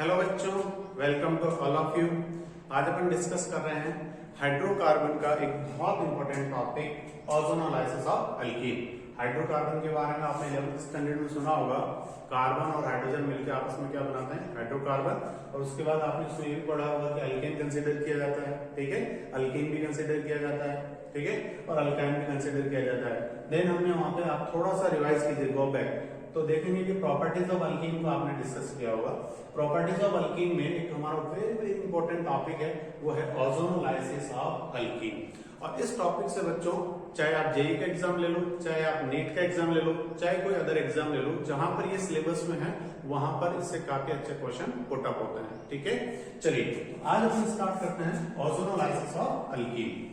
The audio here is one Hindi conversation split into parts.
हेलो बच्चों, welcome to all of you. आज अपन डिस्कस कर रहे हैं हाइड्रोकार्बन का एक बहुत important topic, ozonolysis of alkene. Hydrocarbon के बारे में आपने 11th स्टैंडर्ड में सुना होगा। कार्बन और हाइड्रोजन मिलकर आपस में क्या बनाते हैं? हाइड्रोकार्बन। और उसके बाद आपने उसमें ये भी पढ़ा होगा कि अल्केन कंसिडर किया जाता है, ठीक है, अल्कीन भी कंसिडर किया जाता है, ठीक है, और अल्काइन भी कंसिडर किया जाता है। देन हमने वहां पे आप थोड़ा सा रिवाइज कीजिए, गो बैक, तो देखेंगे कि प्रॉपर्टीज ऑफ अल्कीन को आपने डिस्कस किया होगा। प्रॉपर्टीज ऑफ अल्कीन में एक हमारा वेरी वेरी इंपॉर्टेंट टॉपिक है, वो है ओजोनोलाइसिस ऑफ अल्कीन। और इस टॉपिक से बच्चों, चाहे आप जेईई का एग्जाम ले लो, चाहे आप नीट का एग्जाम ले लो, चाहे कोई अदर एग्जाम ले लो, जहां पर ये सिलेबस में है वहां पर इससे काफी अच्छे क्वेश्चन पुट अप होते हैं, ठीक है। चलिए आज हम स्टार्ट करते हैं ओजोनोलाइसिस ऑफ अल्कीन।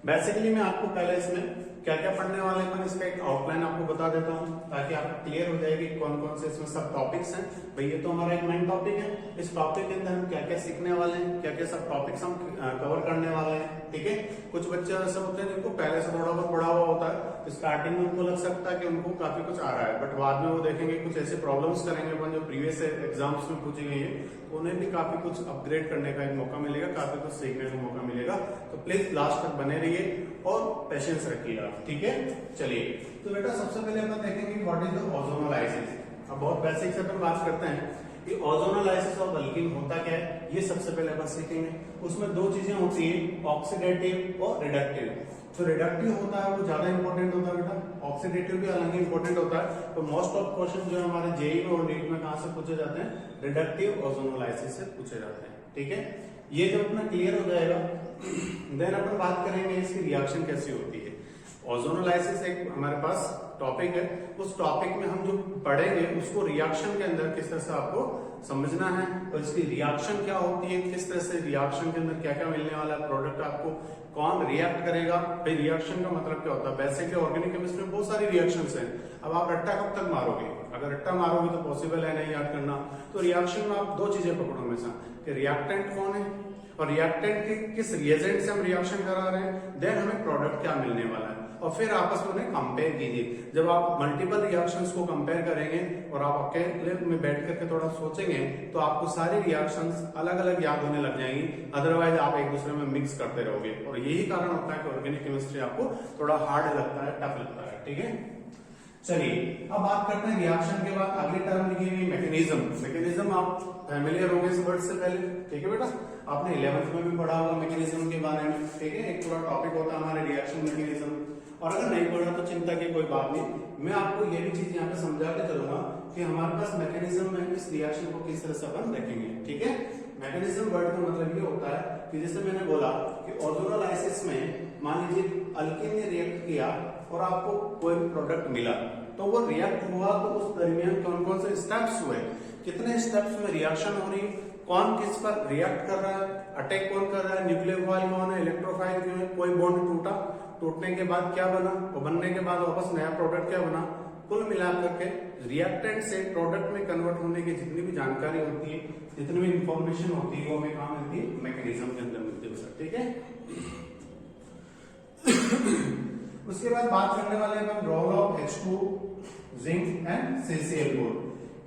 बेसिकली मैं आपको पहले इसमें क्या क्या पढ़ने वाले हैं, इसका एक आउटलाइन आपको बता देता हूं ताकि आपको क्लियर हो जाए कि कौन कौन से इसमें सब टॉपिक्स हैं। भाई ये तो हमारा एक मेन टॉपिक है, इस टॉपिक के अंदर हम क्या क्या सीखने वाले हैं, क्या क्या सब टॉपिक्स हम कवर करने वाले हैं, ठीक है। कुछ बच्चे ऐसे होते हैं जिनको पहले से थोड़ा बहुत पढ़ा हुआ होता है, तो स्टार्टिंग में उनको लग सकता है कि उनको काफी कुछ आ रहा है, बट बाद में वो देखेंगे कुछ ऐसे प्रॉब्लम्स करेंगे अपन जो प्रीवियस एग्जाम्स में पूछी गई है, तो उन्हें भी काफी कुछ अपग्रेड करने का एक मौका मिलेगा, काफी कुछ सीखने का मौका मिलेगा। तो प्लीज लास्ट तक बने रहिए और पेशेंस रखिएगा, ठीक है। चलिए तो बेटा सबसे पहले अपन देखेंगे व्हाट इज द ओजोनोलाइसिस। अब बहुत बेसिक से अपन बात करते हैं कि ओजोनोलाइसिस ऑफ अल्कीन होता क्या है, ये सबसे पहले अपन सीखेंगे। उसमें दो चीजें होती है, ऑक्सीडेटिव और रिडक्टिव। जो रिडक्टिव होता है वो ज्यादा इंपॉर्टेंट होता है बेटा, ऑक्सीडेटिव भी हालांकि इंपॉर्टेंट होता है। तो मोस्ट ऑफ क्वेश्चन जो हमारे जेईई में और नीट में कहां से पूछे जाते हैं? रिडक्टिव ओजोनोलाइसिस से पूछे जाते हैं, ठीक है। ये जब अपना क्लियर हो जाएगा देन अपन बात करेंगे इसकी रिएक्शन कैसी होती है। ओजोनोलाइसिस एक हमारे पास टॉपिक है, उस टॉपिक में हम जो पढ़ेंगे उसको रिएक्शन के अंदर किस तरह से आपको समझना है, और इसकी रिएक्शन क्या होती है, किस तरह से रिएक्शन के अंदर क्या क्या मिलने वाला है, प्रोडक्ट आपको कौन रिएक्ट करेगा। भाई रिएक्शन का मतलब क्या होता है? बेसिकली ऑर्गेनिक केमिस्ट्री में बहुत सारी रिएक्शंस हैं। अब आप रट्टा कब तक मारोगे? अगर रट्टा मारोगे तो पॉसिबल है नहीं याद करना। तो रिएक्शन में आप दो चीजें पकड़ो हमेशा, कि रिएक्टेंट कौन है और रिएक्टेंट के किस रिएजेंट से हम रिएक्शन करा रहे हैं, देन हमें प्रोडक्ट क्या मिलने वाला है, और फिर आपस में उन्हें कंपेयर कीजिए। जब आप मल्टीपल रिएक्शंस को कंपेयर करेंगे और आप अकेले में बैठ करके थोड़ा सोचेंगे तो आपको सारी रिएक्शंस अलग अलग याद होने लग जाएंगी, अदरवाइज आप एक दूसरे में मिक्स करते रहोगे। और यही कारण होता है कि ऑर्गेनिक केमिस्ट्री आपको थोड़ा हार्ड लगता है, टफ लगता है, ठीक है। चलिए अब बात करते हैं रिएक्शन के बाद अगली टर्म लिखी हुई मैकेनिज्म। मैकेनिज्म आप फैमिलियर होंगे इस वर्ड से पहले, ठीक है बेटा, आपने 11th में भी पढ़ा होगा मैकेनिज्म के बारे में, ठीक है। एक पूरा टॉपिक होता है हमारे रिएक्शन मैकेनिज्म, और अगर नहीं पढ़ा तो चिंता की कोई बात नहीं, मैं आपको ये भी चीज यहाँ पे समझा के चलूंगा कि हमारे पास मैकेनिज्म में इस रिएक्शन को किस तरह से अपन देखेंगे, ठीक है। मैकेनिज्म वर्ड का मतलब ये होता है कि जैसे मैंने बोला कि ओजोनोलाइसिस में मान लीजिए अल्कीन ने रिएक्ट किया और आपको कोई प्रोडक्ट मिला, तो वो रिएक्ट हुआ तो उस दरमियान कौन कौन से स्टेप्स हुए, कितने स्टेप्स में रिएक्शन हो रही, कौन किस पर रिएक्ट कर रहा है, अटैक कौन कर रहा है, न्यूक्लियोफाइल कौन है, इलेक्ट्रोफाइल क्यों है, कोई बॉन्ड टूटा, टूटने के बाद क्या बना, वो बनने के बाद वापस नया प्रोडक्ट क्या बना। कुल मिलाकर के रिएक्टेंट से प्रोडक्ट में कन्वर्ट होने की जितनी भी जानकारी होती है, जितनी भी इंफॉर्मेशन होती है, वो हमें कहां मिलती है? मैकेनिज्म के अंदर मिलती है, ठीक है। उसके बाद बात करने वाले हैं role of H2, zinc and CCl4।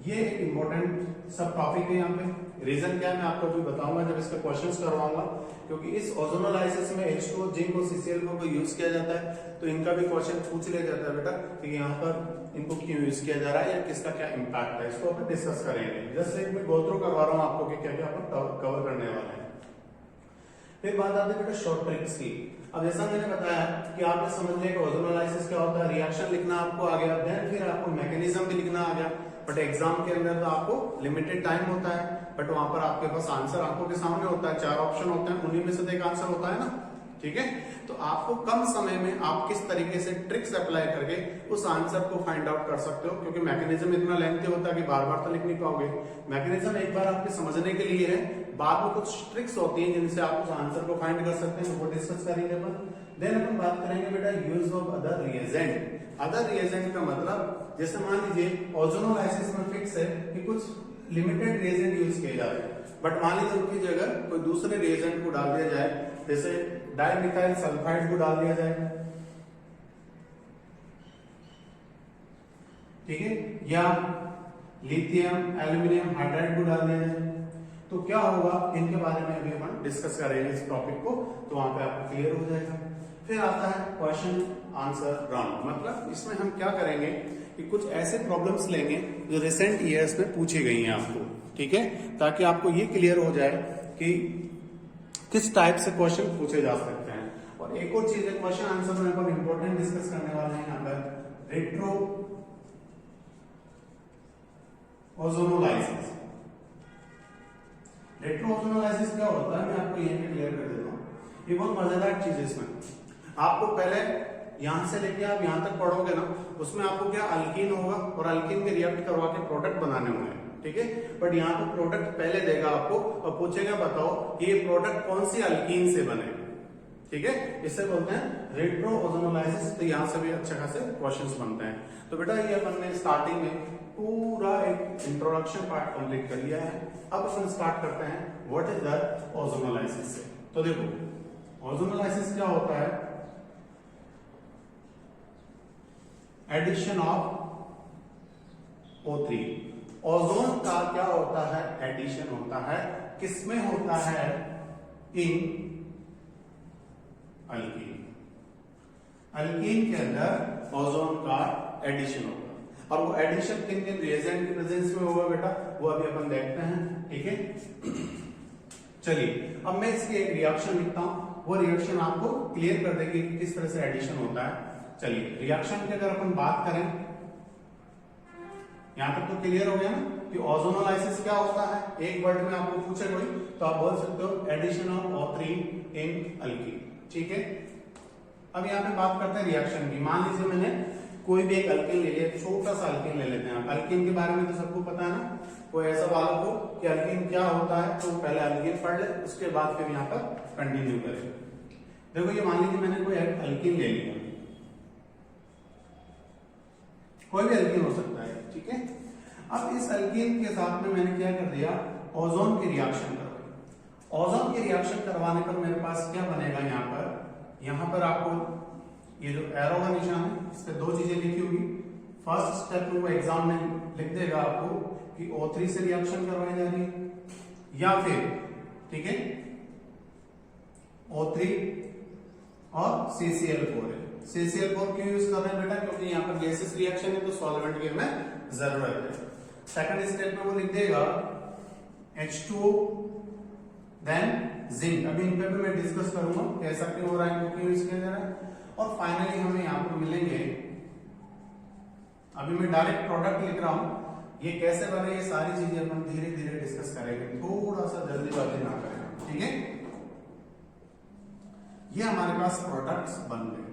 ये एक इंपॉर्टेंट सब टॉपिक है यहाँ पे। रीजन क्या है मैं आपको अभी बताऊंगा जब इसका क्वेश्चंस करवाऊंगा, क्योंकि इस ओजोनोलाइसिस में H2, जिंक और CCl4 को यूज किया जाता है, तो इनका भी क्वेश्चन पूछ लिया जाता है बेटा कि यहाँ पर इनको क्यों यूज किया जा रहा है या किसका क्या इंपैक्ट है, इसको अपन डिस्कस करेंगे। जस्ट एक मैं गो थ्रू करवा रहा हूँ आपको कि क्या क्या अपन कवर करने वाले हैं। फिर बात आती है बेटा शॉर्ट ट्रिक्स की। अब जैसा मैंने बताया कि आपने समझ लिया कि ओजोनोलाइसिस क्या होता है, रिएक्शन लिखना आपको आ गया, देन फिर आपको मैकेनिज्म भी लिखना आ गया। बट एग्जाम के अंदर तो आपको लिमिटेड टाइम होता है, बट वहां पर आपके पास आंसर आंखों के सामने होता है, 4 ऑप्शन होते हैं, उन्हीं में से एक आंसर होता है ना, ठीक है। तो आपको कम समय में आप किस तरीके से ट्रिक्स अप्लाई करके उस आंसर को फाइंड आउट कर सकते हो, क्योंकि मैकेनिज्म इतना लेंथी होता है कि बार बार तो लिख नहीं पाओगे। मैकेनिज्म एक बार आपके समझने के लिए है, बाद में कुछ ट्रिक्स होती हैं जिनसे आप उस आंसर को फाइंड कर सकते हैं, वो डिस्कस करेंगे अपन। देन अपन बात करेंगे बेटा use of other reagent. Other reagent का मतलब जैसे मान लीजिए ओजोनोलाइसिस में फिक्स है कि कुछ लिमिटेड रिएजेंट यूज किए जाते हैं, बट मान लीजिए उनकी जगह कोई दूसरे रिएजेंट को डाल दिया जाए, जैसे डाइमिथाइल सल्फाइड को डाल दिया जाए, ठीक है, या लिथियम एल्यूमिनियम हाइड्राइड को डाल दिया जाए तो क्या होगा, इनके बारे में अभी अपन डिस्कस करेंगे इस टॉपिक को, तो वहां पे आपको क्लियर हो जाएगा। फिर आता है क्वेश्चन आंसर राउंड, मतलब इसमें हम क्या करेंगे कि कुछ ऐसे प्रॉब्लम्स लेंगे जो रिसेंट ईयर्स में पूछी गई हैं आपको, ठीक है, ताकि आपको ये क्लियर हो जाए कि किस टाइप से क्वेश्चन पूछे जा सकते हैं। और एक और चीज है, क्वेश्चन आंसर में अपन इंपॉर्टेंट डिस्कस करने वाले हैं यहाँ पर रेट्रो ओजोनोलाइसिस। रेट्रो ओजोनोलाइसिस क्या होता है, मैं आपको यहीं पे क्लियर कर देता हूँ। ये बहुत मजेदार चीज है। इसमें आपको पहले यहां से लेके आप यहां तक पढ़ोगे ना, उसमें आपको क्या अल्कीन होगा और अल्कीन के रिएक्ट करवा के प्रोडक्ट बनाने होंगे, ठीक है। बट यहाँ पे प्रोडक्ट पहले देगा आपको और पूछेगा बताओ ये प्रोडक्ट कौन सी अल्कीन से बने, ठीक है। इसे बोलते हैं रेट्रो ओजोनोलाइसिस। तो यहाँ से भी अच्छे खासे क्वेश्चंस बनते हैं। तो बेटा ये अपन ने स्टार्टिंग में पूरा एक इंट्रोडक्शन पार्ट कंप्लीट कर लिया है। अब अपन स्टार्ट करते हैं व्हाट इज द ओजोनोलाइसिस से। तो देखो ओजोनोलाइसिस क्या होता है, एडिशन ऑफ O3। ओजोन का क्या होता है, एडिशन होता है, किसमें होता है, इन अल्कीन। अल्कीन के अंदर ओजोन का एडिशन होगा और वो एडिशन किन किन रिएजेंट के प्रेजेंस में होगा बेटा, वो अभी अपन देखते हैं, ठीक है। चलिए अब मैं इसकी एक रिएक्शन लिखता हूं, वो रिएक्शन आपको क्लियर कर देगी कि किस तरह से एडिशन होता है। चलिए रिएक्शन की अगर अपन बात करें, यहां तक तो क्लियर हो गया ना कि ओजोनोलाइसिस क्या होता है। एक वर्ड में आपको पूछे कोई तो आप बोल सकते हो addition of O3 in alkyne, ठीक है। अब यहाँ पे बात करते हैं रिएक्शन की। मान लीजिए मैंने कोई भी एक अल्कीन ले लिया, छोटा सा अल्कीन ले लेते हैं। अल्कीन के बारे में तो सबको पता है ना, कोई ऐसा बालक हो कि अल्कीन क्या होता है तो पहले अल्कीन पढ़ ले, उसके बाद फिर यहाँ पर कंटिन्यू करें। देखो ये मान लीजिए मैंने कोई अल्कीन ले लिया, कोई भी अल्कीन हो सकता है, ठीक है। अब इस अल्कीन के साथ में मैंने क्या कर दिया, ओजोन की रिएक्शन करवाई। ओजोन की रिएक्शन करवाने पर मेरे पास क्या बनेगा, यहाँ पर आपको ये जो एरो का निशान है इस पे दो चीजें लिखी होगी। फर्स्ट स्टेप में वो एग्जाम में लिख देगा आपको कि O3 से रिएक्शन करवाई जा रही है, या फिर ठीक है O3 और CCl4 है। CCl4 क्यों यूज कर रहे हैं बेटा, क्योंकि यहाँ पर गैसेस रिएक्शन है तो सॉल्वेंट की हमें जरूरत है। सेकंड स्टेप में वो लिख देगा H2O देन जिंक। अभी इन पे भी मैं डिस्कस करूंगा कैसा क्यों हो रहा है, क्यों यूज किया जा रहा है। और फाइनली हमें यहाँ पर मिलेंगे, अभी मैं डायरेक्ट प्रोडक्ट लिख रहा हूं, ये कैसे बने ये सारी चीजें अपन धीरे धीरे डिस्कस करेंगे, थोड़ा सा जल्दीबाजी ना करें, ठीक है। ये हमारे पास प्रोडक्ट्स बन गए।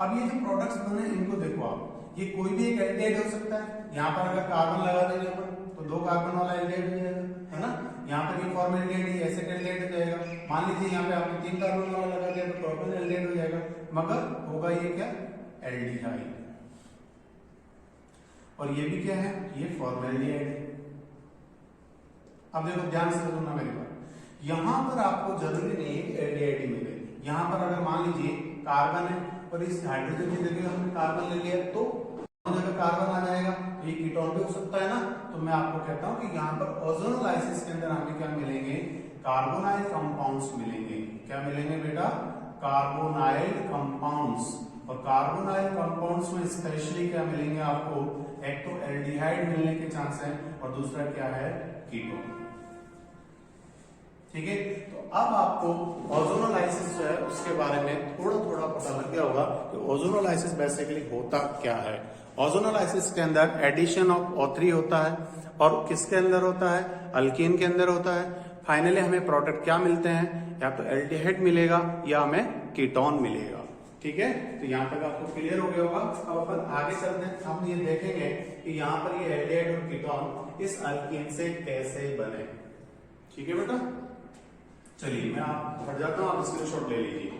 अब ये जो प्रोडक्ट्स बने इनको देखो आप, ये कोई भी एक एल्डिहाइड हो सकता है। यहाँ पर अगर कार्बन लगा देंगे अपन तो 2 कार्बन वाला एल्डिहाइड हो जाएगा, है ना। यहाँ पर भी फॉर्म एल्डिहाइड एसिड एल्डिहाइड हो जाएगा। मान लीजिए यहाँ पे आपने 3 कार्बन वाला लगा दिया तो प्रोपेन एल्डिहाइड हो जाएगा, मगर होगा ये क्या, एल्डिहाइड। और ये भी क्या है, ये फॉर्मेल्डिहाइड है। अब देखो ध्यान से सुनना मेरी बात, यहां पर आपको जरूरी नहीं है कि एल्डिहाइड ही मिले। यहां पर अगर मान लीजिए कार्बन है और इस हाइड्रोजन की जगह हमने कार्बन ले लिया तो जगह कार्बन आ जाएगा, तो ये कीटोन भी हो सकता है ना। तो मैं आपको कहता हूं कि यहाँ पर ओजोनोलाइसिस के अंदर हमें क्या मिलेंगे, कार्बोनाइल कंपाउंड्स मिलेंगे। क्या मिलेंगे बेटा, कार्बोनाइल कंपाउंड्स। और कार्बोनाइल कंपाउंड्स में स्पेशली क्या मिलेंगे आपको, एक तो एल्डिहाइड मिलने के चांस है और दूसरा क्या है, कीटोन, ठीक है। तो अब आपको ओजोनोलाइसिस जो है उसके बारे में थोड़ा थोड़ा पता लग गया होगा कि ओजोनोलाइसिस बेसिकली होता क्या है। ओजोनोलाइसिस के अंदर एडिशन ऑफ O3 होता है और किसके अंदर होता है, अल्कीन के अंदर होता है। फाइनली हमें प्रोडक्ट क्या मिलते हैं, या तो एल्डिहाइड मिलेगा या हमें कीटोन मिलेगा, ठीक है। तो यहाँ तक आपको क्लियर हो गया होगा। अब अपन आगे चलते हैं, हम ये देखेंगे कि यहाँ पर ये एल्डिहाइड और कीटोन इस अल्कीन से कैसे बने, ठीक है बेटा। चलिए मैं आप हट जाता हूं, आप स्क्रीनशॉट ले लीजिए।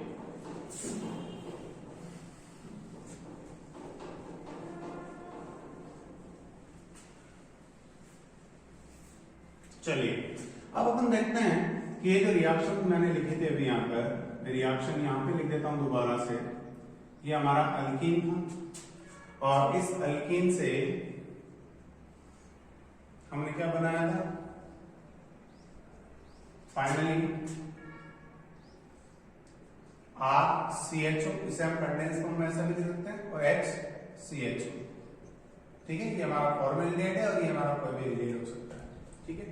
चलिए अब अपन देखते हैं कि ये जो रिएक्शन मैंने लिखे थे अभी यहाँ पर, रिएक्शन यहाँ पे लिख देता हूं दोबारा से। ये हमारा अल्कीन था और इस अल्कीन से हमने क्या बनाया था, फाइनली RCHO, इसे हम कंडेंस फॉर्म में ऐसा भी लिख सकते हैं, और HCHO। ठीक है, ये हमारा फॉर्मेल्डिहाइड है और ये हमारा कोई भी एल्डिहाइड हो सकता है। ठीक है,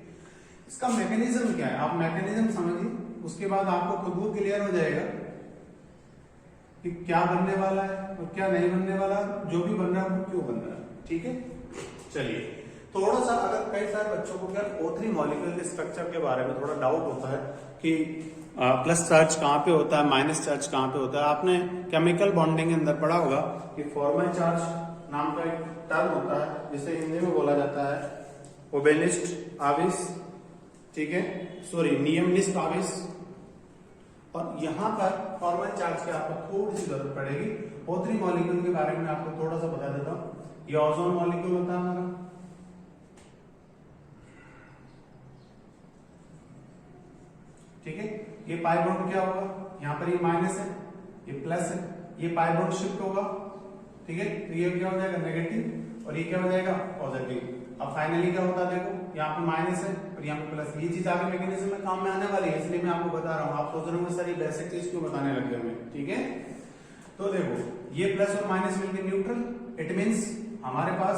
इसका मैकेनिज्म क्या है, आप मैकेनिज्म समझिए, उसके बाद आपको खुद को क्लियर हो जाएगा कि क्या बनने वाला है और क्या नहीं बनने वाला, जो भी बन रहा है वो क्यों बन रहा है। ठीक है, चलिए थोड़ा सा, अगर कई सारे बच्चों को क्या O3 मॉलिक्यूल के स्ट्रक्चर के बारे में थोड़ा डाउट होता है कि प्लस चार्ज कहाँ पे होता है, माइनस चार्ज कहाँ पे होता है। आपने केमिकल बॉन्डिंग के अंदर पढ़ा होगा कि फॉर्मल चार्ज नाम का एक टर्म होता है जिसे हिंदी में बोला जाता है ओबेलिस्ट आवेश। ठीक है, सॉरी नियमनिष्ठ आवेश। और यहाँ पर फॉर्मल चार्ज की आपको थोड़ी सी जरूरत पड़ेगी। O3 मॉलिक्यूल के बारे में आपको थोड़ा सा बता देता हूँ। ये ओजोन मॉलिक्यूल होता है हमारा, ठीक है। ये पाई बॉन्ड क्या होगा, यहाँ पर ये माइनस है, ये प्लस है, ये पाई बॉन्ड शिफ्ट होगा। ठीक है, तो ये क्या हो जाएगा नेगेटिव और ये क्या हो जाएगा पॉजिटिव। अब फाइनली क्या होता है, देखो यहाँ पे माइनस है और यहाँ पे प्लस। ये चीज आगे मैकेनिज्म में काम में आने वाली है, इसलिए मैं आपको बता रहा हूँ। आप सोच रहे होंगे सर ये बेसिक चीज क्यों बताने लग गए हमें। ठीक है, तो देखो ये प्लस और माइनस मिलकर न्यूट्रल, इट मीन्स हमारे पास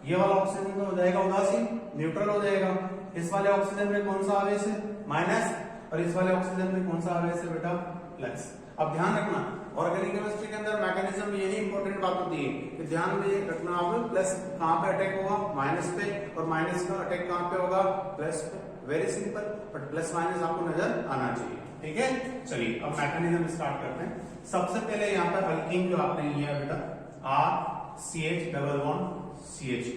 ये वाला ऑक्सीजन में हो जाएगा उदासीन, न्यूट्रल हो जाएगा। इस वाले ऑक्सीजन में कौन सा आवेश है, माइनस, और इस वाले ऑक्सीजन में कौन सा आवेश है बेटा, प्लस। अब ध्यान रखना, ऑर्गेनिक केमिस्ट्री के अंदर मैकेनिज्म यही इंपॉर्टेंट बात होती है कि ध्यान में रखना आप प्लस कहां पे अटैक होगा, माइनस पे, और माइनस का अटैक कहां पे होगा, प्लस पे। Very simple, but plus minus आपको नजर आना चाहिए। ठीक है, चलिए अब मैकेनिज्म स्टार्ट करते हैं। सबसे पहले यहाँ पर अल्कीन जो आपने लिया है बेटा, RCH डबल बॉन्ड CH।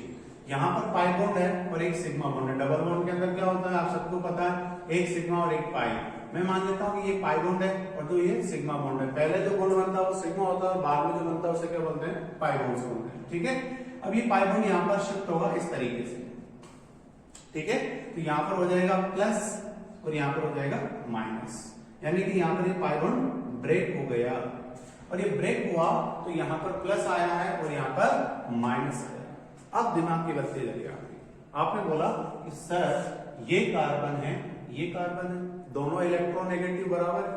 यहाँ पर पाई बॉन्ड है और एक सिग्मा बॉन्ड है। डबल बॉन्ड के अंदर क्या होता है आप सबको पता है, एक सिग्मा और एक पाई। मैं मान लेता हूँ कि ये पाई बॉन्ड है और जो ये सिग्मा बॉन्ड है। पहले जो बॉन्ड बनता है वो सिग्मा होता है और बाद में जो बनता है उसे क्या बोलते हैं, पाई बॉन्ड बोलते हैं। ठीक है, अब ये पाई बॉन्ड यहाँ पर शिफ्ट होगा इस तरीके से। ठीक है, तो यहाँ पर हो जाएगा प्लस और यहाँ पर हो जाएगा माइनस, यानी कि यहाँ पर ये पाई बॉन्ड ब्रेक हो गया। और ये ब्रेक हुआ तो यहाँ पर प्लस आया है और यहाँ पर माइनस आया। अब दिमाग की बत्ती जली आपने बोला कि सर ये कार्बन है, ये कार्बन है, दोनों इलेक्ट्रोनेगेटिव बराबर है।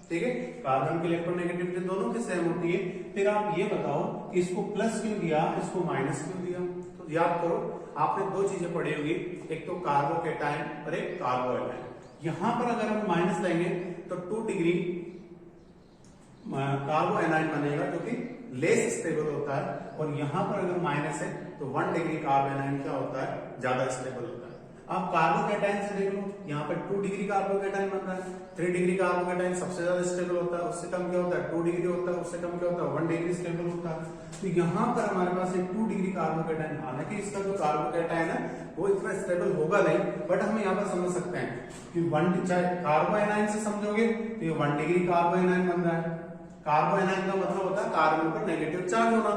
ठीक है, कार्बन की इलेक्ट्रोनेगेटिविटी दोनों की सेम होती है। फिर आप ये बताओ कि इसको प्लस क्यों दिया, इसको माइनस क्यों दिया। तो याद करो, आपने दो चीजें पढ़ी होगी, एक तो कार्बोकेटाइन और एक कार्बोएनाइन। यहां पर अगर हम माइनस लेंगे तो 2 डिग्री कार्बोएनाइन बनेगा जो कि लेस स्टेबल होता है, और यहां पर अगर माइनस है तो 1 डिग्री कार्बोएनाइन क्या होता है, ज्यादा स्टेबल होता है। आप कार्बोकेटाइन से देख लो, यहाँ पर 2 डिग्री कार्बोकेटाइन बन रहा है। 3 डिग्री कार्बोकेटाइन सबसे ज्यादा स्टेबल होता है, उससे कम क्या होता है 2 डिग्री होता है, उससे कम क्या होता है 1 डिग्री स्टेबल होता है। तो यहाँ पर हमारे पास एक 2 डिग्री कार्बोकेटाइन, हालांकि इसका जो कार्बोकेटाइन है वो इतना स्टेबल होगा नहीं, बट हम यहाँ पर समझ सकते हैं कि 1, चाहे कार्बोएनाइन से समझोगे तो ये 1 डिग्री कार्बोएनाइन बन रहा है। कार्बोएनाइन का मतलब होता है कार्बन पर नेगेटिव चार्ज होना,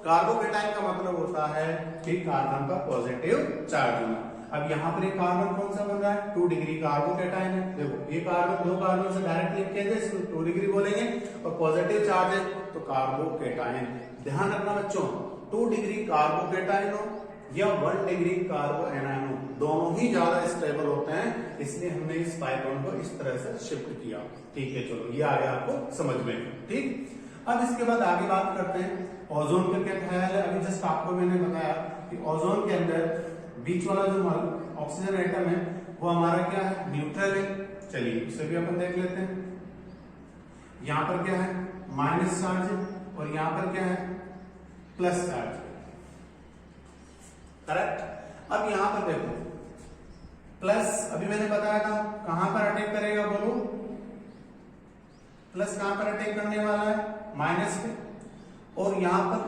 कार्बोकेटाइन का मतलब होता है कि कार्बन पर पॉजिटिव चार्ज होना। अब यहाँ पर एक कार्बन कौन सा बन रहा है, 2 डिग्री कार्बोकेटाइन है। देखो ये कार्बन दो कार्बन से डायरेक्ट लिंक किया जाए, इसको 2 डिग्री बोलेंगे, और पॉजिटिव चार्ज है तो कार्बोकेटाइन। ध्यान रखना बच्चों, 2 डिग्री कार्बोकेटाइन हो या 1 डिग्री कार्बोएनाइन हो, दोनों ही ज्यादा स्टेबल होते हैं, इसलिए हमने इस पाई बॉन्ड को इस तरह से शिफ्ट किया। ठीक है, चलो ये आ गया आपको समझ में। ठीक, अब इसके बाद आगे बात करते हैं ओजोन का क्या ख्याल है। अभी जस्ट आपको मैंने बताया कि ओजोन के अंदर बीच वाला जो ऑक्सीजन एटम है वो हमारा क्या है, न्यूट्रल है। चलिए उसे भी अपन देख लेते हैं। यहां पर क्या है, माइनस चार्ज है, और यहां पर क्या है, प्लस चार्ज है। करेक्ट। अब यहां पर देखो प्लस, अभी मैंने बताया था कहां पर अटैक करेगा, बोलो प्लस कहां पर अटैक करने वाला है, माइनस पे। और यहां पर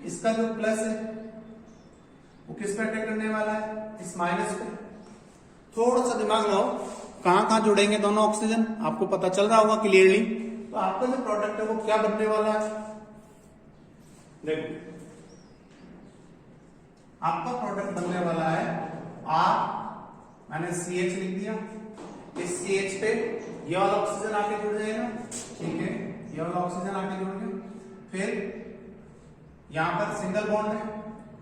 इसका जो प्लस है वो किस पे अटैक करने वाला है, इस माइनस पे। थोड़ा सा दिमाग लगाओ, कहां कहां जुड़ेंगे दोनों ऑक्सीजन, आपको पता चल रहा होगा क्लियरली। तो आपका जो प्रोडक्ट है वो क्या बनने वाला है, देखो आपका प्रोडक्ट बनने वाला है R, मैंने CH लिख दिया। इस CH पे ये वाला ऑक्सीजन आके जुड़ जाएगा। ठीक है, ये वाला ऑक्सीजन आके जुड़ गया। फिर यहाँ पर सिंगल बॉन्ड है,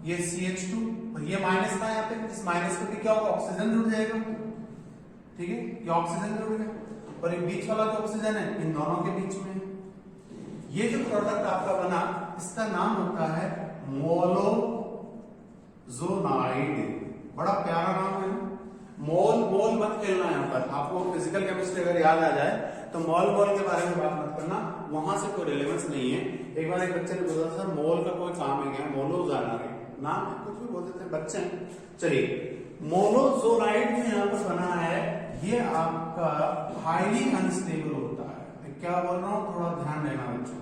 ये CH2 और ये माइनस था यहाँ पे, इस माइनस को भी क्या होगा, ऑक्सीजन जुड़ जाएगा, ठीक है, ये ऑक्सीजन जुड़ गया और ये बीच वाला जो ऑक्सीजन है इन दोनों के बीच में। ये जो प्रोडक्ट आपका बना इसका नाम होता है मोलोजोनाइड। बड़ा प्यारा नाम है। मोल मोल मत खेलना यहाँ पर, आपको फिजिकल केमिस्ट्री अगर याद आ जाए तो मोल मोल के बारे में बात मत करना, वहां से कोई रिलेवेंस नहीं है। एक बार एक बच्चे ने बोला सर मोल का कोई काम है क्या, मोलोजोनाइड नाम है, कुछ भी बोल देते हैं बच्चे। चलिए मोलोजोनाइड जो यहाँ पर बना है ये आपका हाईली अनस्टेबल होता है। मैं क्या बोल रहा हूं, थोड़ा ध्यान देना बच्चों।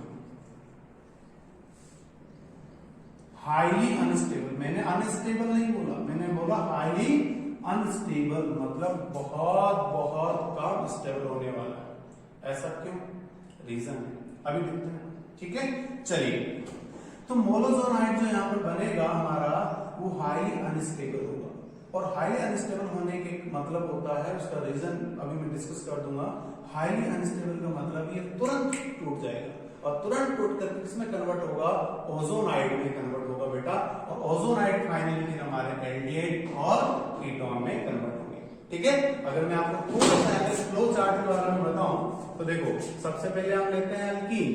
हाईली अनस्टेबल, मैंने अनस्टेबल नहीं बोला, मैंने बोला हाईली अनस्टेबल, मतलब बहुत बहुत कम स्टेबल होने वाला है। ऐसा क्यों, रीजन है अभी देखते हैं, ठीक है। चलिए तो मोलोजोनाइड जो यहाँ पर बनेगा हमारा वो हाईली अनस्टेबल होगा, और हाईली अनस्टेबल होने के मतलब होता है, उसका रीजन अभी मैं डिस्कस कर दूंगा। हाईली अनस्टेबल का मतलब ये तुरंत टूट जाएगा और तुरंत टूट कर किसमें कन्वर्ट होगा, ओजोनाइड में कन्वर्ट होगा बेटा, और ओजोनाइड फाइनली फिर हमारे एल्डिहाइड और कीटोन में कन्वर्ट होंगे, ठीक है। अगर मैं आपको थोड़ा सा फ्लो चार्ट के बारे में बताऊं तो देखो, सबसे पहले हम लेते हैं अल्कीन।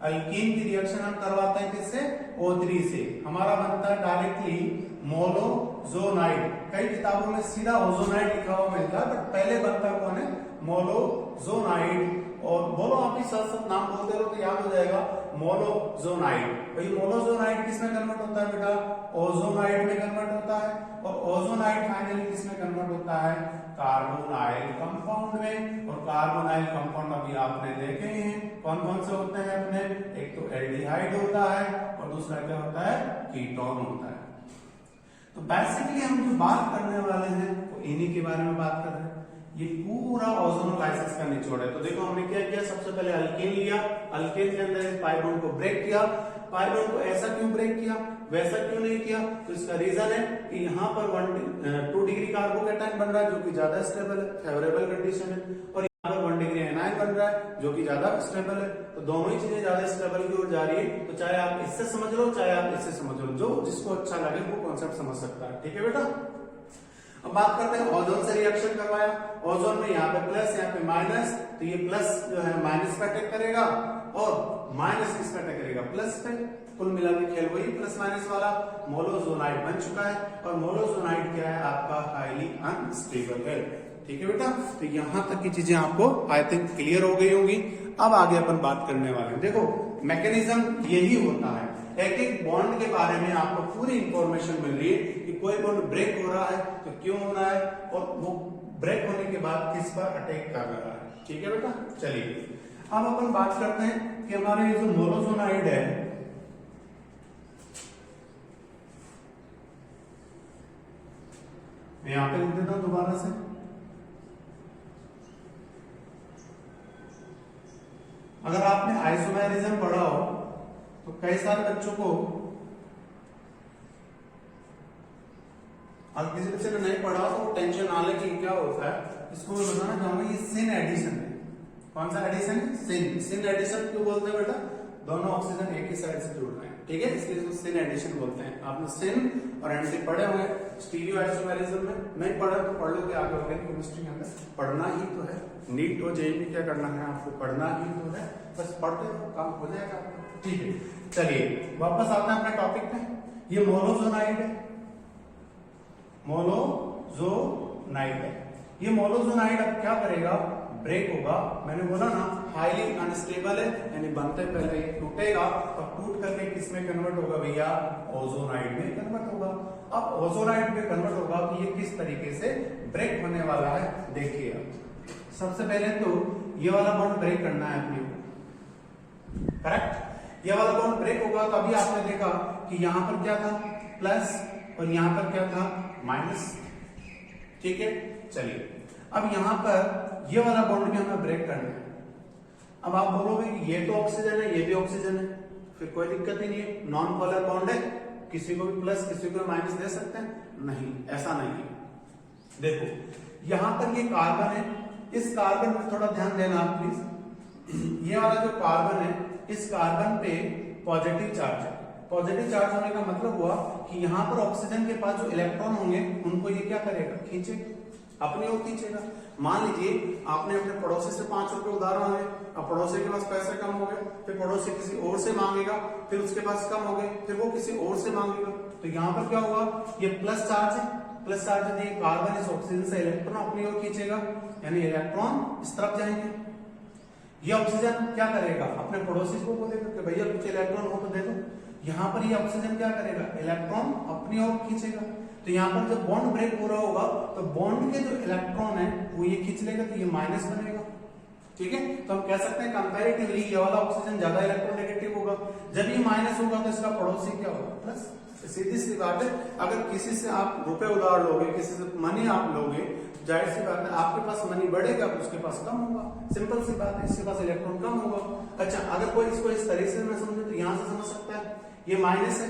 अल्कीन की रिएक्शन हम करवाते हैं किससे, O3 से, हमारा बनता है डायरेक्टली मोलोजोनाइड। कई किताबों में सीधा ओजोनाइड लिखा हुआ मिलता है, बट पहले बनता कौन है, मोलोजोनाइड। और बोलो आप ही साथ साथ नाम बोलते रहो तो याद हो जाएगा, मोलोजोनाइड। भाई मोलोजोनाइड किसमें कन्वर्ट होता है बेटा, ओजोनाइड में कन्वर्ट होता है, और ओजोनाइड फाइनली किसमें कन्वर्ट होता है, कार्बोनाइल कंपाउंड में। और कार्बोनाइल कंपाउंड अभी आपने देखे हैं कौन कौन से होते हैं अपने, एक तो एल्डिहाइड होता है और दूसरा क्या होता है, कीटोन होता है। तो बेसिकली हम जो बात करने वाले हैं वो इन्हीं के बारे में बात कर रहे हैं। ये पूरा ओजोनोलाइसिस का निचोड़ है। तो देखो हमने क्या किया, सबसे पहले अल्केन लिया, अल्केन के अंदर पाई बॉन्ड को ब्रेक किया। पाई बॉन्ड को ऐसा क्यों ब्रेक किया, वैसा क्यों नहीं किया, तो इसका रीजन है कि यहाँ पर 2 डिग्री कार्बोकैटायन बन रहा है जो कि ज्यादा स्टेबल है, फेवरेबल कंडीशन है, और यहाँ पर 1 डिग्री एनायन बन रहा है जो कि ज्यादा स्टेबल है। तो दोनों ही चीजें ज्यादा स्टेबल की ओर जा रही है। तो चाहे आप इससे समझ लो चाहे आप इससे समझ लो, जो जिसको अच्छा लगे वो कॉन्सेप्ट समझ सकता है, ठीक है बेटा। अब बात करते हैं ओजोन से रिएक्शन करवाया, ओजोन में यहाँ पे प्लस यहाँ पे माइनस, तो ये प्लस जो है माइनस पे अटैक करेगा और माइनस किस पे अटैक करेगा, प्लस पे। कुल मिला के खेल वही प्लस माइनस वाला। मोलोजोनाइड बन चुका है और मोलोजोनाइड क्या है आपका, हाईली अनस्टेबल है, ठीक है बेटा। तो यहां तक की चीजें आपको आई थिंक क्लियर हो गई होंगी। अब आगे अपन बात करने वाले हैं। देखो मैकेनिज्म यही होता है, एक एक बॉन्ड के बारे में आपको पूरी इंफॉर्मेशन मिल रही है कि कोई बॉन्ड ब्रेक हो रहा है तो क्यों हो रहा है, और वो ब्रेक होने के बाद किस पर अटैक कर रहा है, ठीक है बेटा। चलिए अब अपन बात करते हैं कि हमारे ये जो मोलोजोनाइड है, मैं यहां पे लिख देता हूं दोबारा से। अगर आपने आइसोमेरिज्म पढ़ा हो तो कई सारे बच्चों को, अगर किसी बच्चे ने नहीं पढ़ा तो टेंशन ना ले कि क्या होता है। इसको मैं बताना चाहूंगा, ये सिन एडिशन है। कौन सा एडिशन है, सिन। सिन एडिशन क्यों बोलते हैं बेटा, दोनों ऑक्सीजन एक ही साइड से जुड़ रहे हैं, ठीक है, इसलिए इसको सिन एडिशन बोलते हैं। आपने सिन और एंटी पढ़े होंगे स्टीरियो आइसोमेरिज्म में, नहीं पढ़ा तो पढ़ लो कि आगे ऑर्गेनिक केमिस्ट्री के अंदर पढ़ना ही तो है। नीट और जेईई में क्या करना है आपको, पढ़ना ही तो है, बस पढ़ते हो काम हो जाएगा, ठीक है। चलिए वापस आते हैं अपने टॉपिक पे। ये मोलोजोनाइड है, मोलोजोनाइड है। ये मोलोजोनाइड अब क्या करेगा, ब्रेक होगा। मैंने बोला ना हाईली अनस्टेबल है, यानी बनते पहले ये टूटेगा और टूट करके किसमें कन्वर्ट होगा भैया, ओजोनाइड में कन्वर्ट होगा। अब ओजोनाइड में कन्वर्ट होगा तो ये किस तरीके से ब्रेक होने वाला है, देखिए। सबसे पहले तो ये वाला बॉन्ड ब्रेक करना है अपने को, करेक्ट। ये वाला बॉन्ड ब्रेक होगा तो अभी आपने देखा कि यहां पर क्या था, प्लस, और यहां पर क्या था, माइनस, ठीक है। चलिए अब यहां पर ये वाला बॉन्ड भी हमें ब्रेक करना है। अब आप बोलोगे कि ये तो ऑक्सीजन है ये भी ऑक्सीजन है, फिर कोई दिक्कत ही नहीं है, नॉन पोलर बॉन्ड है, किसी को भी प्लस किसी को माइनस दे सकते हैं, नहीं ऐसा नहीं है। देखो यहां पर ये कार्बन है, इस कार्बन में थोड़ा ध्यान देना आप प्लीज। ये वाला जो कार्बन है, इस कार्बन पे पॉजिटिव चार्ज है, पॉजिटिव चार्ज होने का मतलब हुआ कि यहाँ पर ऑक्सीजन के पास जो इलेक्ट्रॉन होंगे उनको ये क्या करेगा, खींचेगा, अपनी ओर खींचेगा। मान लीजिए आपने अपने पड़ोसी से 5 रुपए उधार मांगे, अब पड़ोसी के पास पैसे कम हो गए, फिर पड़ोसी किसी और से मांगेगा, फिर उसके पास कम हो गए, फिर वो किसी और से मांगेगा, तो यहाँ पर क्या हुआ, ये प्लस चार्ज है, प्लस चार्ज यदि कार्बन इस ऑक्सीजन से इलेक्ट्रॉन अपनी ओर खींचेगा, यानी इलेक्ट्रॉन इस तरफ जाएंगे। ये ऑक्सीजन क्या करेगा, अपने पड़ोसी को बोलेगा कि भैया कुछ इलेक्ट्रॉन हो तो दे दो। यहाँ पर ये ऑक्सीजन क्या करेगा, इलेक्ट्रॉन अपनी ओर खींचेगा। तो यहाँ पर जब बॉन्ड ब्रेक हो रहा होगा तो बॉन्ड के जो इलेक्ट्रॉन है वो ये खींच लेगा, तो ये माइनस बनेगा। ठीक है, तो हम कह सकते हैं कंपैरेटिवली ये वाला ऑक्सीजन ज्यादा इलेक्ट्रोनेगेटिव होगा। जब ये माइनस होगा तो इसका पड़ोसी क्या होगा, प्लस। सीधी सी बात है, अगर किसी से आप रुपए उधार लोगे, किसी से मनी आप लोगे, जाहिर सी बात है आपके पास मनी बढ़ेगा, उसके पास कम होगा। सिंपल सी बात है, इसके पास इलेक्ट्रॉन कम होगा। अच्छा, अगर कोई इसको इस तरीके से ना समझे तो यहां से समझ सकता है, ये माइनस है,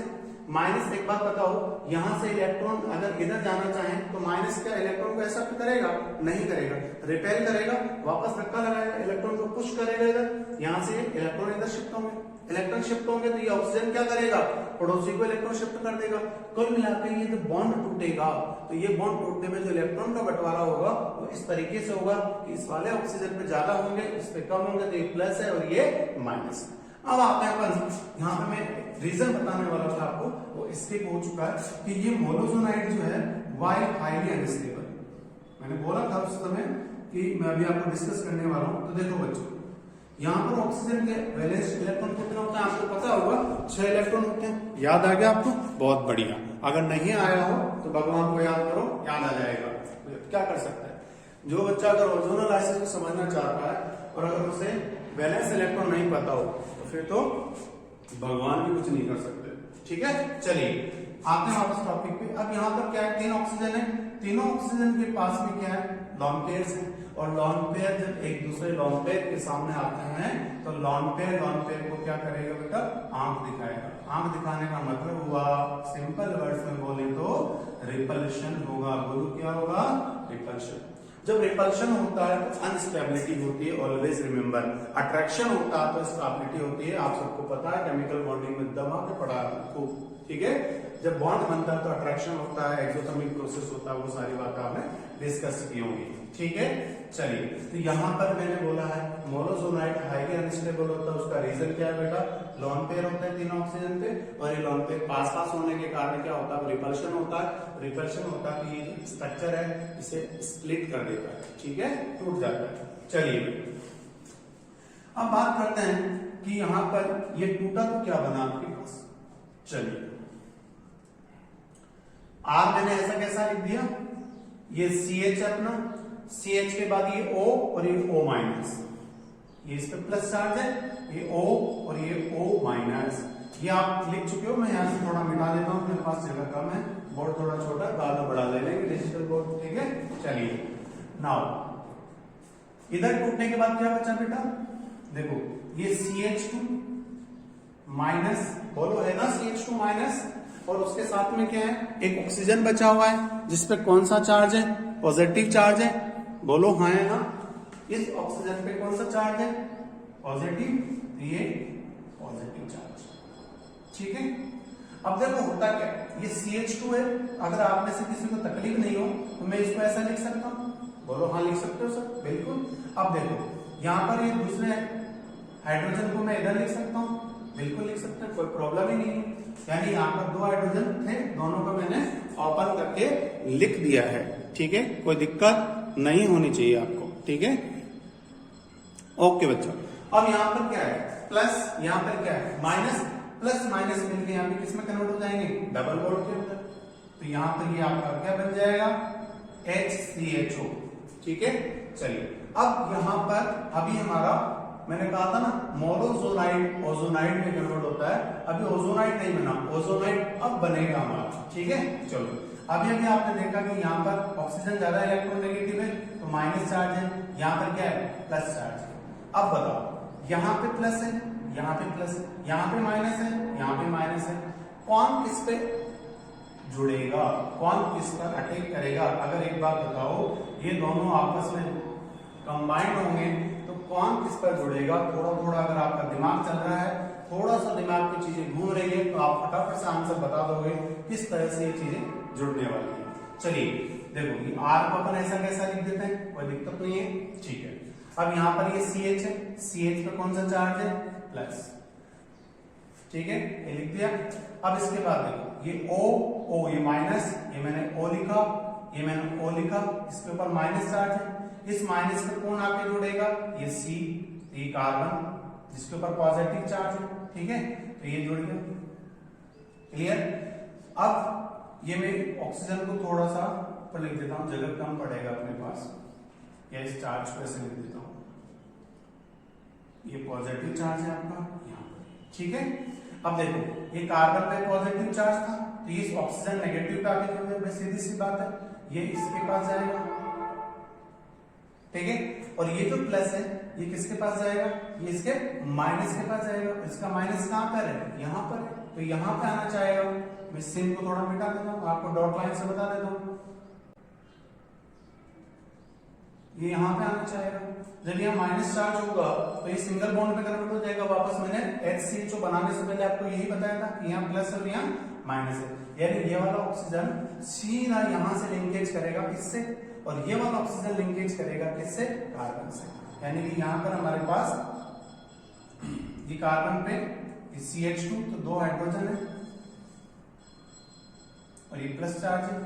माइनस एक बात बताओ, यहां से इलेक्ट्रॉन अगर इधर जाना चाहे तो माइनस क्या इलेक्ट्रॉन को एक्सेप्ट करेगा, नहीं करेगा, रिपेल करेगा, वापस धक्का लगाएगा, इलेक्ट्रॉन को पुश करेगा इधर, यहां से इलेक्ट्रॉन इधर शिफ्ट होंगे, इलेक्ट्रॉन शिफ्ट होंगे तो ये ऑक्सीजन क्या करेगा, पड़ोसी को इलेक्ट्रॉन शिफ्ट कर देगा। कुल मिलाकर ये जो बॉन्ड टूटेगा तो ये बॉन्ड टूटने में जो इलेक्ट्रॉन का बंटवारा होगा वो इस तरीके से होगा कि इस वाले ऑक्सीजन पे ज्यादा होंगे, इस पे कम होंगे, तो ये प्लस है और ये माइनस है। अब आते हैं अपन, यहाँ पे मैं रीजन बताने वाला था आपको, वो स्किप हो चुका है कि ये मोनोजोनाइड जो है वाई हाईली अनस्टेबल। मैंने बोला था उस समय कि मैं अभी आपको डिस्कस करने वाला हूं। तो देखो बच्चों, यहाँ पर ऑक्सीजन के वैलेंस इलेक्ट्रॉन कितना होता है आपको पता होगा, 6 इलेक्ट्रॉन होते हैं। याद आ गया आपको, बहुत बढ़िया। अगर नहीं आया हो तो भगवान को याद करो, याद आ जाएगा। क्या कर सकता है, जो बच्चा अगर ओजोनल आइसिस को समझना चाहता है और अगर उसे वैलेंस इलेक्ट्रॉन नहीं पता हो तो फिर तो भगवान भी कुछ नहीं कर सकते। ठीक है, चलिए आते हैं वापस टॉपिक पे। अब यहाँ पर क्या है, 3 ऑक्सीजन है, तीनों ऑक्सीजन के पास में क्या है, लॉन पेयर्स है, और लॉन पेयर जब एक दूसरे लॉन पेयर के सामने आते हैं तो लॉन पेयर को क्या करेगा बेटा, आंख दिखाएगा। आंख दिखाने का मतलब हुआ, सिंपल वर्ड्स में बोले तो रिपल्शन होगा। बोलो क्या होगा, रिपल्शन। जब रिपल्शन होता है तो अनस्टेबिलिटी होती है, ऑलवेज रिमेंबर। अट्रैक्शन होता है तो स्टेबिलिटी होती है, आप सबको पता है, केमिकल बॉन्डिंग में दबा के पढ़ा आपको। ठीक है, जब बॉन्ड बनता है तो अट्रैक्शन होता है, एक्सोथर्मिक प्रोसेस होता है, वो सारी बात आपने डिस्कस की होंगी। ठीक है, चलिए, तो यहाँ पर मैंने बोला है मोनोजोनाइड हाईली अनस्टेबल होता है। उसका रीजन क्या है बेटा, लोन पेयर होता है तीनों ऑक्सीजन पे, और ये लोन पेयर पास पास होने के कारण क्या होता है, रिपल्शन होता है। रिपल्शन होता है कि ये जो स्ट्रक्चर है इसे स्प्लिट कर देता है। ठीक है, टूट जाता है। चलिए अब बात करते हैं कि यहाँ पर ये टूटा तो क्या बना आपके पास। चलिए, आर मैंने ऐसा कैसा लिख दिया, ये CH अपना, CH के बाद ये O और ये O माइनस, ये इस पे प्लस चार्ज है, ये O और ये O माइनस। ये आप लिख चुके हो, मैं यहाँ से थोड़ा मिटा देता हूँ, मेरे पास जगह कम है, बोर्ड थोड़ा छोटा है, बाद में बड़ा ले लेंगे डिजिटल बोर्ड। ठीक है, चलिए नाउ इधर टूटने के बाद क्या बचा बेटा, देखो ये CH2 माइनस, बोलो है ना CH2 माइनस, और उसके साथ में क्या है, एक ऑक्सीजन बचा हुआ है जिसपे कौन सा चार्ज है, पॉजिटिव चार्ज है। बोलो हाँ है ना, इस ऑक्सीजन पे कौन सा चार्ज है, पॉजिटिव, ये पॉजिटिव चार्ज। ठीक है, अब देखो होता क्या, ये CH2 है, अगर आप में से किसी को तकलीफ नहीं हो तो मैं इसको ऐसा लिख सकता हूँ। बोलो हाँ लिख सकते हो सर, बिल्कुल। अब देखो यहाँ पर ये दूसरे हाइड्रोजन को मैं इधर लिख सकता हूँ, बिल्कुल लिख सकते हैं, कोई प्रॉब्लम ही नहीं है। यानी यहाँ पर 2 हाइड्रोजन थे, दोनों को मैंने ओपन करके लिख दिया है। ठीक है, कोई दिक्कत नहीं होनी चाहिए आपको। ठीक है, ओके बच्चों। अब यहाँ पर क्या है, प्लस, यहाँ पर क्या है माइनस, प्लस माइनस मिलकर यहाँ पे किसमें कन्वर्ट हो जाएंगे, डबल बॉन्ड के अंदर। तो यहाँ पर ये आपका क्या बन जाएगा, HCHO। ठीक है, चलिए अब यहाँ पर अभी हमारा, मैंने कहा था ना मोनोजोनाइड ओजोनाइड में कन्वर्ट होता है, अभी ओजोनाइड नहीं बना, ओजोनाइड अब बनेगा हमारा। ठीक है, चलो अभी आपने देखा कि यहाँ पर ऑक्सीजन ज्यादा इलेक्ट्रोनेगेटिव है तो माइनस चार्ज है, यहाँ पर क्या है, प्लस चार्ज है। अब बताओ, यहाँ पे प्लस है, यहाँ पे प्लस है, यहाँ पे माइनस है, यहाँ पे माइनस है, कौन किस पे जुड़ेगा, कौन किस पर अटैक करेगा। अगर एक बात बताओ, ये दोनों आपस में कंबाइंड होंगे तो कौन किस पर जुड़ेगा। थोड़ा थोड़ा अगर आपका दिमाग चल रहा है, थोड़ा सा दिमाग की चीजें घूम रही है तो आप आप फटाफट से आंसर बता दोगे किस तरह से ये चीजें जुड़ने वाली है। चलिए देखो ये R को अपन ऐसा कैसा लिख देते हैं, कोई दिक्कत नहीं है, ठीक है। अब यहाँ पर ये CH है, CH पे कौन सा चार्ज है, प्लस, ठीक है, ये लिख दिया। अब इसके बाद देखो ये O ये माइनस, ये मैंने O लिखा, ये मैंने O लिखा, इसके ऊपर माइनस चार्ज है, इस माइनस पे कौन आके जुड़ेगा, ये C, ये कार्बन जिसके ऊपर पॉजिटिव चार्ज है, ठीक है, तो ये जुड़ गया, क्लियर। अब ये मैं ऑक्सीजन को थोड़ा सा ऊपर लिख देता हूं, जगह कम पड़ेगा अपने पास, या इस चार्ज को ऐसे लिख देता हूं, ये पॉजिटिव चार्ज है आपका यहाँ पर, ठीक है। अब देखो ये कार्बन पे पॉजिटिव चार्ज था, तो ये ऑक्सीजन नेगेटिव पे आके जुड़ गया, सीधी सी बात है, ये इसके पास जाएगा, ठीक है, और ये जो प्लस है ये किसके पास जाएगा, ये इसके माइनस के पास जाएगा, इसका माइनस कहां पर है, यहां पर है, तो यहां पे आना चाहेगा। मैं सिन को थोड़ा मिटा देता हूं, आपको डॉट लाइन से बता देता हूं, ये यहां पे आना चाहेगा। जब यहां माइनस चार्ज होगा तो ये सिंगल बॉन्ड पे कन्वर्ट हो जाएगा वापस। मैंने HCHO बनाने से पहले आपको यही बताया था कि यहाँ प्लस और यहाँ माइनस है, यानी ये वाला ऑक्सीजन सीधा यहां से लिंकेज करेगा इससे, और ये वाला ऑक्सीजन लिंकेज करेगा किससे, कार्बन से, यानी कि यहां पर हमारे पास ये कार्बन पे CH2 तो 2 हाइड्रोजन है और ये प्लस चार्ज है,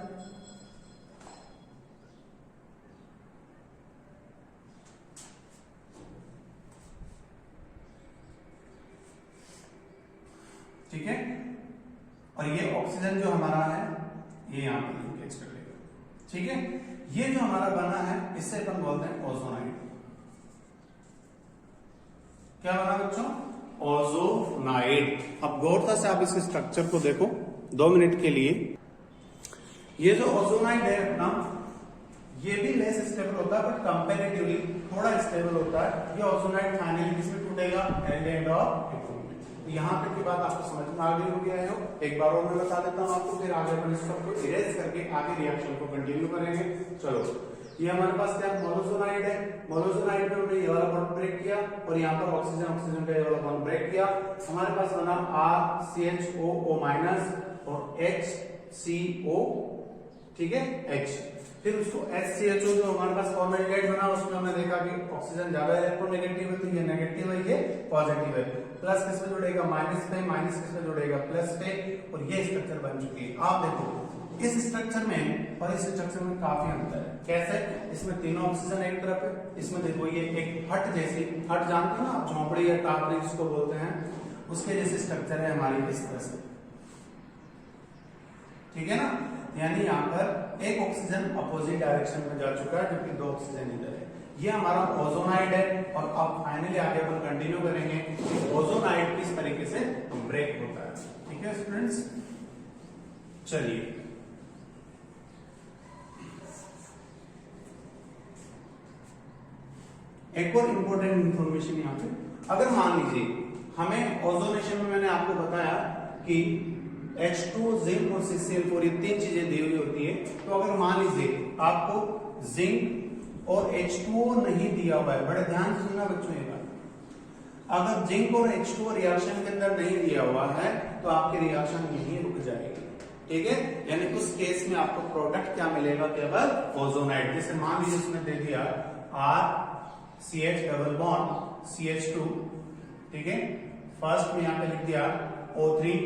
ठीक है, और ये ऑक्सीजन जो हमारा है ये यहां पर लिंकेज कर लेगा, ठीक है। ये जो हमारा बना है इससे अपन बोलते हैं ओजोनाइड। क्या बना बच्चों, ओजोनाइड। अब गौरता से आप इसके स्ट्रक्चर को देखो 2 मिनट के लिए। ये जो ओजोनाइड है अपना, ये भी लेस स्टेबल होता है बट कंपैरेटिवली थोड़ा स्टेबल होता है। ये ओजोनाइड फाइनली किसमें टूटेगा, एल्डिहाइड ऑफ कीटोन में। यहाँ तक की बात आपको समझ में आ गई होगी, आयो एक बार और मैं बता देता हूँ आपको, फिर आगे अपन इस सबको इरेज करके आगे रिएक्शन को कंटिन्यू करेंगे। चलो ये हमारे पास क्या मोनोजोनाइड है, मोनोजोनाइड में हमने ये वाला बॉन्ड ब्रेक किया और यहाँ पर ऑक्सीजन ऑक्सीजन का ये वाला बॉन्ड ब्रेक किया, हमारे पास बना RCHOO माइनस और HCO, ठीक है, H। फिर उसको HCHO जो हमारे पास फॉर्मेल्डिहाइड बना, उसमें हमने देखा कि ऑक्सीजन ज्यादा इलेक्ट्रोनेगेटिव है, तो ये नेगेटिव है, ये पॉजिटिव है, प्लस किस पे जुड़ेगा, माइनस पे, माइनस किस पे जुड़ेगा, प्लस पे, और ये स्ट्रक्चर बन चुकी है। आप देखो इस स्ट्रक्चर में और इस स्ट्रक्चर में काफी अंतर है। कैसे, इसमें तीनों ऑक्सीजन एक तरफ है, इसमें देखो ये एक हट जैसी, हट जानते हो ना आप, झोंपड़ी या टापरी जिसको बोलते हैं, उसके जैसे स्ट्रक्चर है हमारी इस तरह से, ठीक है ना। यानी यहाँ पर एक ऑक्सीजन अपोजिट डायरेक्शन में जा चुका है, जबकि 2 ऑक्सीजन इधर है। ये हमारा ओजोनाइड है, और अब फाइनली आगे अपन कंटिन्यू करेंगे कि ओजोनाइड किस तरीके से ब्रेक होता है, ठीक है स्टूडेंट्स। चलिए एक और इंपॉर्टेंट इंफॉर्मेशन यहाँ पे, अगर मान लीजिए हमें ओजोनेशन में मैंने आपको बताया कि H2, जिंक और CCl4 ये 3 चीजें दी हुई होती है, तो अगर मान लीजिए आपको जिंक और H2O नहीं दिया हुआ है, बड़े ध्यान से सुनना बच्चों ये बात, अगर जिंक और H2O रिएक्शन के अंदर नहीं दिया हुआ है तो आपकी रिएक्शन यहीं रुक जाएगी, ठीक है। यानी उस केस में आपको प्रोडक्ट क्या मिलेगा, केवल ओजोनाइड। जैसे मान लीजिए इसमें दे दिया RCH डबल बॉन्ड CH2, ठीक है, फर्स्ट में यहाँ पे लिख दिया O3,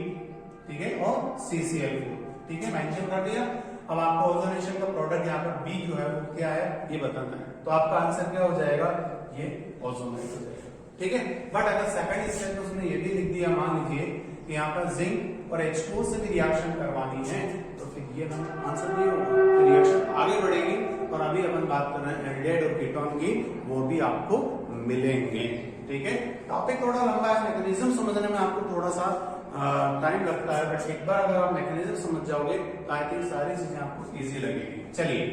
ठीक है, और CCl4, ठीक है, मेंशन कर दिया। अब आपको ओजोनेशन का प्रोडक्ट यहाँ पर B जो है वो क्या है ये बताना है, तो आपका आंसर क्या हो जाएगा, ये ओजोनाइड हो जाएगा, ठीक है। बट अगर सेकंड स्टेप में उसने ये भी लिख दिया, मान लीजिए कि यहाँ पर जिंक और H2O से भी रिएक्शन करवानी है, तो फिर ये आंसर नहीं होगा, फिर रिएक्शन आगे बढ़ेगी। और अभी अपन बात कर रहे हैं एल्डिहाइड और कीटोन की, वो भी आपको मिलेंगे, ठीक है। टॉपिक थोड़ा लंबा है, मैकेनिज्म समझने में आपको थोड़ा सा टाइम लगता है, बट एक बार अगर आप मैकेनिज्म समझ जाओगे तो आई थिंक सारी चीजें आपको इजी लगेगी। चलिए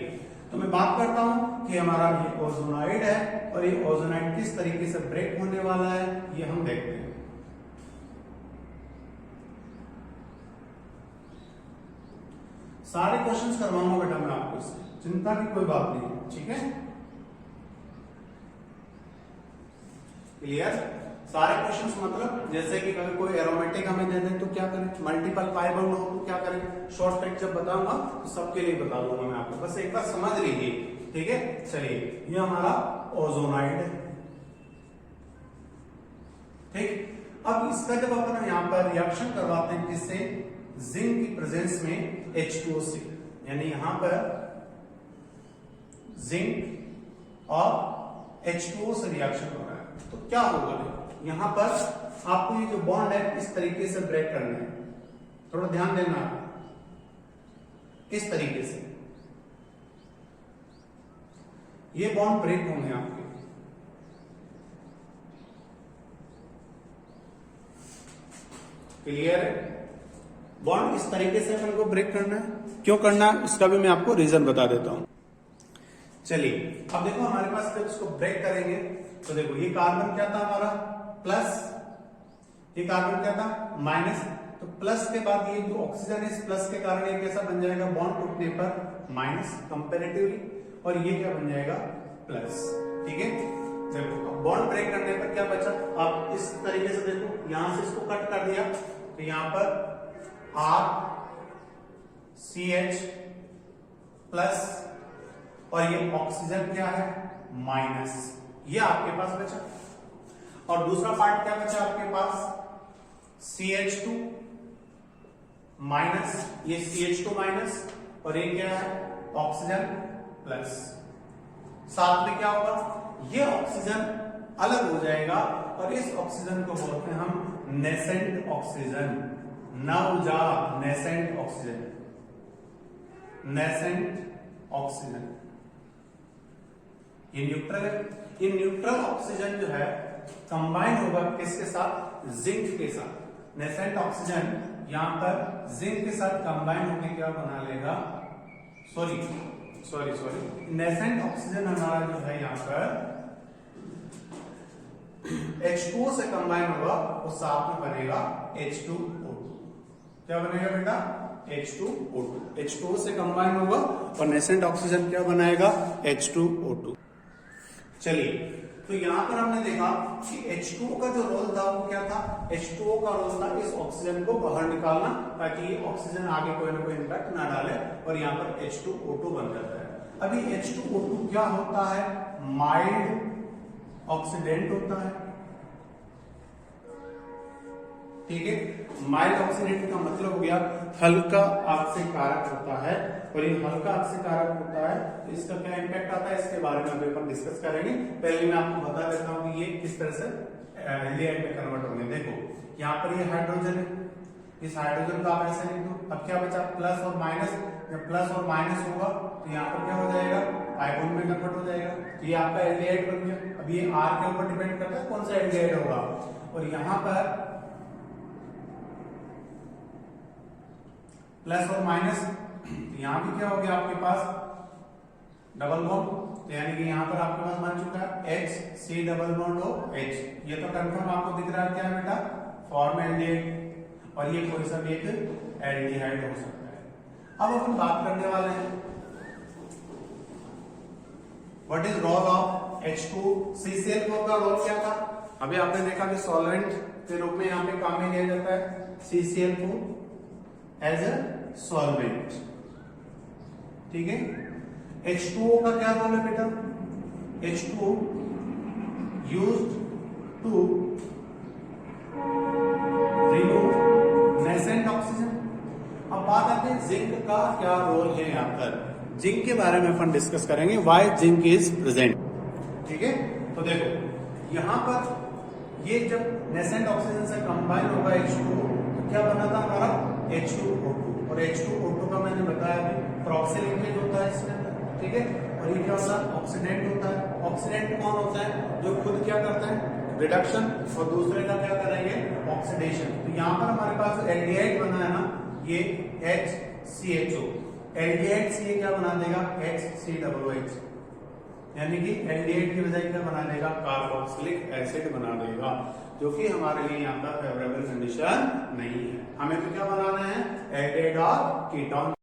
तो मैं बात करता हूं कि हमारा ये ओजोनाइड है, और ये ओजोनाइड किस तरीके से ब्रेक होने वाला है ये हम देखते हैं। सारे क्वेश्चंस करवाऊंगा बेटा मैं आपको, इससे चिंता की कोई बात नहीं, ठीक है, क्लियर। सारे क्वेश्चंस मतलब जैसे कि कभी कोई एरोमेटिक हमें दे दे तो क्या करें, मल्टीपल पाई बॉन्ड हो तो क्या करें, शॉर्ट कट जब बताऊंगा तो सबके लिए बता दूंगा मैं आपको, बस एक बार समझ लीजिए, ठीक है। चलिए ये हमारा ओजोनाइड है, ठीक। अब इसका जब अपन यहाँ पर रिएक्शन करवाते हैं किससे, जिंक की प्रेजेंस में H2O से, यानी यहां पर जिंक और H2O से रिएक्शन हो रहा है तो क्या होगा, यहां पर आपको ये जो बॉन्ड है इस तरीके से ब्रेक करना है, थोड़ा ध्यान देना, इस तरीके से ये बॉन्ड ब्रेक होंगे आपके, क्लियर है। बॉन्ड इस तरीके से अपन को ब्रेक करना है, क्यों करना है इसका भी मैं आपको रीजन बता देता हूं। चलिए अब देखो हमारे पास जब इसको ब्रेक करेंगे तो देखो ये कार्बन क्या था हमारा प्लस, ये कार्बन क्या था माइनस, तो प्लस के बाद ये जो ऑक्सीजन है इस प्लस के कारण ये कैसा बन जाएगा, बॉन्ड टूटने पर माइनस कंपैरेटिवली, और ये क्या बन जाएगा प्लस, ठीक है। देखो बॉन्ड ब्रेक करने पर क्या बचा, आप इस तरीके से देखो यहां से इसको कट कर दिया तो यहां पर RCH प्लस और ये ऑक्सीजन क्या है माइनस, ये आपके पास बचा, और दूसरा पार्ट क्या बचा आपके पास CH2 माइनस, ये CH2 माइनस और ये क्या है ऑक्सीजन प्लस, साथ में क्या होगा ये ऑक्सीजन अलग हो जाएगा और इस ऑक्सीजन को बोलते हैं हम नेसेंट ऑक्सीजन, नवजात नेसेंट ऑक्सीजन, नेसेंट ऑक्सीजन, ये न्यूट्रल है। ये न्यूट्रल ऑक्सीजन जो है कंबाइन होगा किसके साथ, जिंक के साथ, नेसेंट ऑक्सीजन यहां पर जिंक के साथ कंबाइन होकर क्या बना लेगा, सॉरी नेसेंट ऑक्सीजन हमारा जो है यहां पर H2O से कंबाइन होगा और साथ में बनेगा H2O2, क्या बनेगा बेटा H2O2, H2O से कंबाइन होगा और नेसेंट ऑक्सीजन क्या बनाएगा H2O2। चलिए तो यहां पर हमने देखा कि H2O का जो रोल था वो क्या था, H2O का रोल था इस ऑक्सीजन को बाहर निकालना ताकि ये ऑक्सीजन आगे कोई ना कोई इंपैक्ट ना डाले और यहां पर H2O2 बन जाता है। अभी H2O2 क्या होता है, माइल्ड ऑक्सीडेंट होता है, ठीक है। माइल्ड ऑक्सीडेंट का मतलब हो गया हल्का आक्सीकारक होता है, और ये हल्का आक्सीकारक होता है तो इसका क्या इम्पैक्ट आता है इसके बारे में अभी अपन डिस्कस करेंगे। पहले मैं आपको बता देता हूं कि ये किस तरह से एल्डिहाइड में कन्वर्ट होंगे। देखो यहाँ पर ये हाइड्रोजन है, इस हाइड्रोजन को आप ऐसे लिख दो, अब क्या बचा प्लस और माइनस, जब प्लस और माइनस होगा तो यहाँ पर क्या हो जाएगा आयन में कन्वर्ट हो जाएगा, तो ये आपका एल्डिहाइड बन गया। अब ये आर के ऊपर डिपेंड करता है कौन सा एल्डिहाइड होगा, और यहाँ पर प्लस और माइनस, यहां भी क्या हो गया आपके पास डबल बॉन्ड, तो यानी कि यहां पर आपके पास बन चुका है HC डबल बॉन्ड OH, ये तो कंफर्म आपको दिख रहा है क्या है बेटा फॉर्म एल्डिहाइड, और ये कोई सा भी एक एल्डिहाइड हो सकता है। अब अपन बात करने वाले हैं what is role of H2CCl4 का रोल क्या था। अभी आपने देखा कि सॉल्वेंट के रूप में यहाँ पे काम में लिया जाता है CCl4 एज ए सॉल्वेंट, ठीक है। H2O का क्या रोल है बेटा, H2O used to remove nascent oxygen. अब बात आती है जिंक का क्या रोल है यहाँ पर, जिंक के बारे में अपन डिस्कस करेंगे, व्हाई जिंक इज प्रेजेंट, ठीक है। तो देखो यहाँ पर ये जब नेसेंट ऑक्सीजन से कंबाइन होगा H2O तो क्या बना था हमारा H2O2, और H2O2 का मैंने बताया अभी प्रॉक्सी लिंकेज होता है इसके अंदर, ठीक है। और ये क्या होता है ऑक्सीडेंट होता है। ऑक्सीडेंट कौन होता है, जो खुद क्या करता है रिडक्शन और दूसरे का क्या करेंगे ऑक्सीडेशन। तो यहाँ पर हमारे पास एल्डिहाइड बना है ना, ये HCHO, एल्डिहाइड से क्या बना देगा HCOOH, यानी कि एल्डिहाइड की बजाय क्या बना देगा कार्बोक्सिलिक एसिड बना देगा, जो कि हमारे लिए यहाँ का फेवरेबल कंडीशन नहीं है। हमें तो क्या बनाना है एल्डिहाइड और कीटोन।